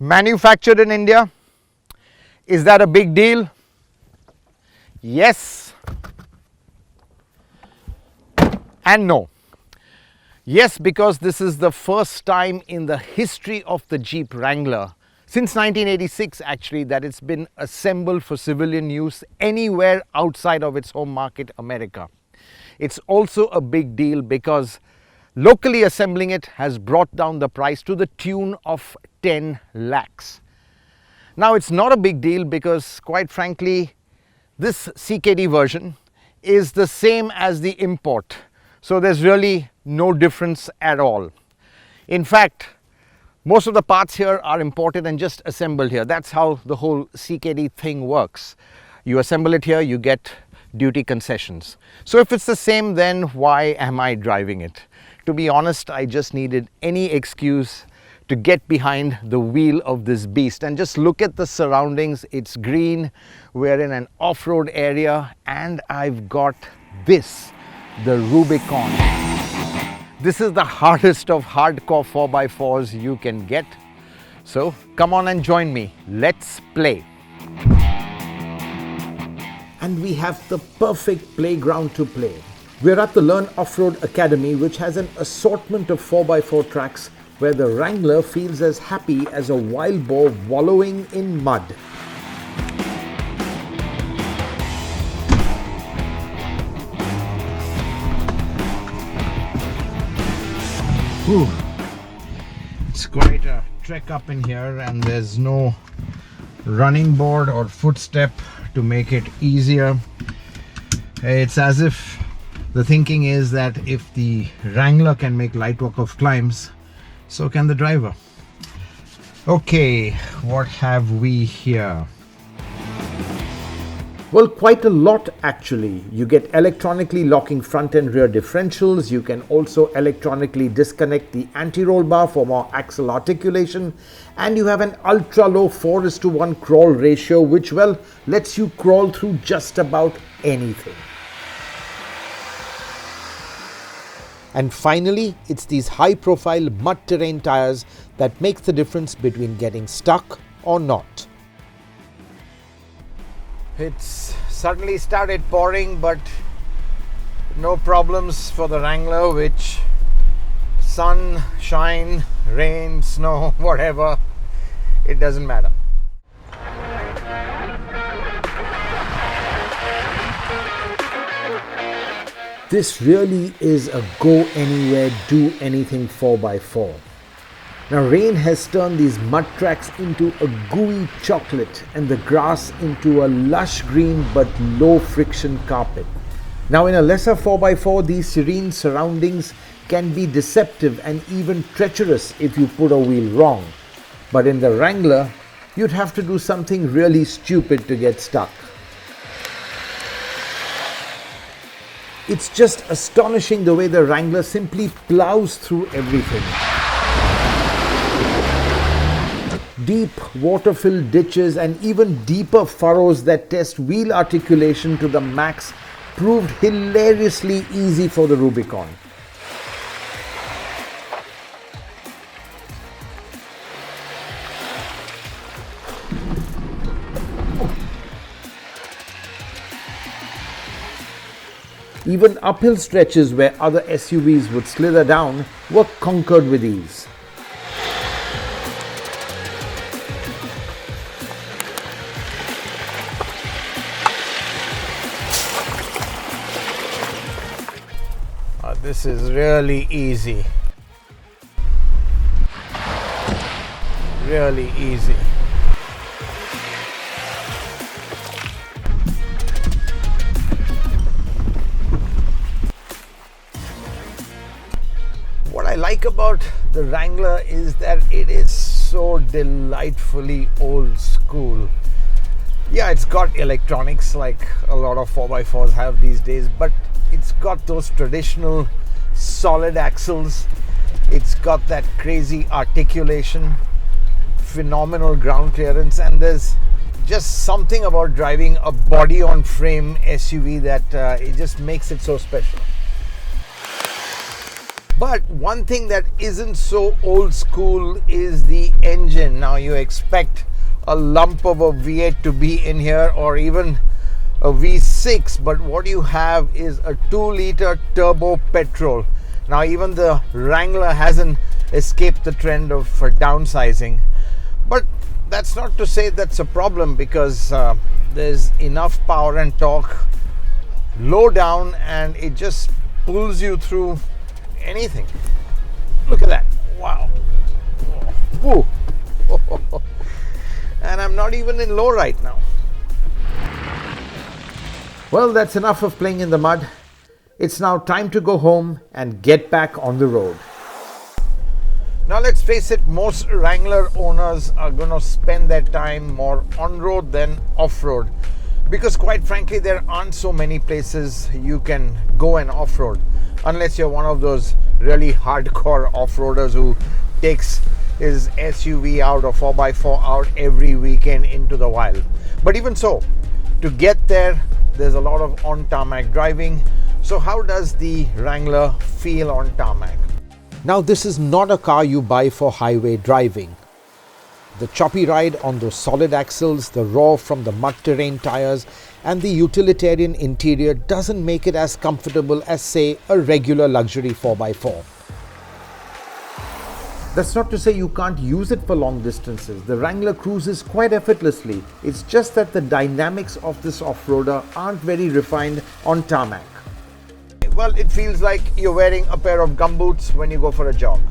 manufactured in India. Is that a big deal? Yes and no. Yes, because this is the first time in the history of the Jeep Wrangler, since 1986 actually, that it's been assembled for civilian use anywhere outside of its home market, America. It's also a big deal because locally assembling it has brought down the price to the tune of 10 lakhs. Now, it's not a big deal because, quite frankly, this CKD version is the same as the import. So there's really no difference at all. In fact, most of the parts here are imported and just assembled here. That's how the whole CKD thing works. You assemble it here, you get duty concessions. So if it's the same, then why am I driving it? To be honest, I just needed any excuse to get behind the wheel of this beast and just look at the surroundings. It's green, we're in an off-road area, and I've got this, the Rubicon. This is the hardest of hardcore 4x4s you can get. So come on and join me. Let's play. And we have the perfect playground to play. We're at the Learn Off-Road Academy, which has an assortment of 4x4 tracks where the Wrangler feels as happy as a wild boar wallowing in mud. Whew. It's quite a trek up in here, and there's no running board or footstep to make it easier. It's as if the thinking is that if the Wrangler can make light work of climbs, so can the driver. Okay, what have we here? Well, quite a lot actually. You get electronically locking front and rear differentials. You can also electronically disconnect the anti-roll bar for more axle articulation. And you have an ultra-low 4:1 crawl ratio, which, well, lets you crawl through just about anything. And finally, it's these high-profile mud terrain tires that makes the difference between getting stuck or not. It's suddenly started pouring, but no problems for the Wrangler, which sun, shine, rain, snow, whatever, it doesn't matter. This really is a go anywhere, do anything 4x4. Now, rain has turned these mud tracks into a gooey chocolate and the grass into a lush green but low friction carpet. Now, in a lesser 4x4, these serene surroundings can be deceptive and even treacherous if you put a wheel wrong. But in the Wrangler, you'd have to do something really stupid to get stuck. It's just astonishing the way the Wrangler simply plows through everything. Deep water-filled ditches and even deeper furrows that test wheel articulation to the max proved hilariously easy for the Rubicon. Even uphill stretches where other SUVs would slither down were conquered with ease. This is really easy. Really easy. What I like about the Wrangler is that it is so delightfully old school. Yeah, it's got electronics like a lot of 4x4s have these days, but it's got those traditional solid axles. It's got that crazy articulation, phenomenal ground clearance, and there's just something about driving a body on frame SUV that it just makes it so special. But one thing that isn't so old school is the engine. Now you expect a lump of a V8 to be in here, or even a V6, but what you have is a 2-liter turbo petrol. Now even the Wrangler hasn't escaped the trend of downsizing, but that's not to say that's a problem, because there's enough power and torque low down, and it just pulls you through anything. Look at that. Wow. Woo. And I'm not even in low right now. Well, that's enough of playing in the mud. It's now time to go home and get back on the road. Now let's face it, most Wrangler owners are going to spend their time more on-road than off-road, because quite frankly there aren't so many places you can go and off-road, unless you're one of those really hardcore off-roaders who takes his SUV out or 4x4 out every weekend into the wild. But even so, to get there, there's a lot of on-tarmac driving. So how does the Wrangler feel on tarmac? Now this is not a car you buy for highway driving. The choppy ride on those solid axles, the roar from the mud terrain tires, and the utilitarian interior doesn't make it as comfortable as, say, a regular luxury 4x4. That's not to say you can't use it for long distances. The Wrangler cruises quite effortlessly. It's just that the dynamics of this off-roader aren't very refined on tarmac. Well, it feels like you're wearing a pair of gumboots when you go for a jog.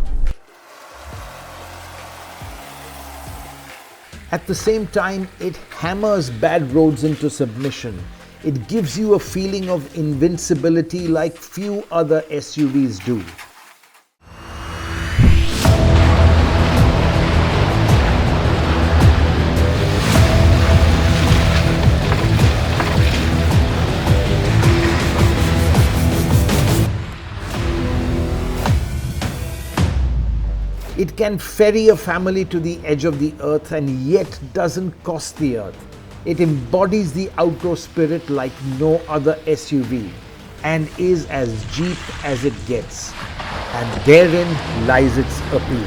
At the same time, it hammers bad roads into submission. It gives you a feeling of invincibility like few other SUVs do. It can ferry a family to the edge of the earth and yet doesn't cost the earth. It embodies the outdoor spirit like no other SUV and is as Jeep as it gets. And therein lies its appeal.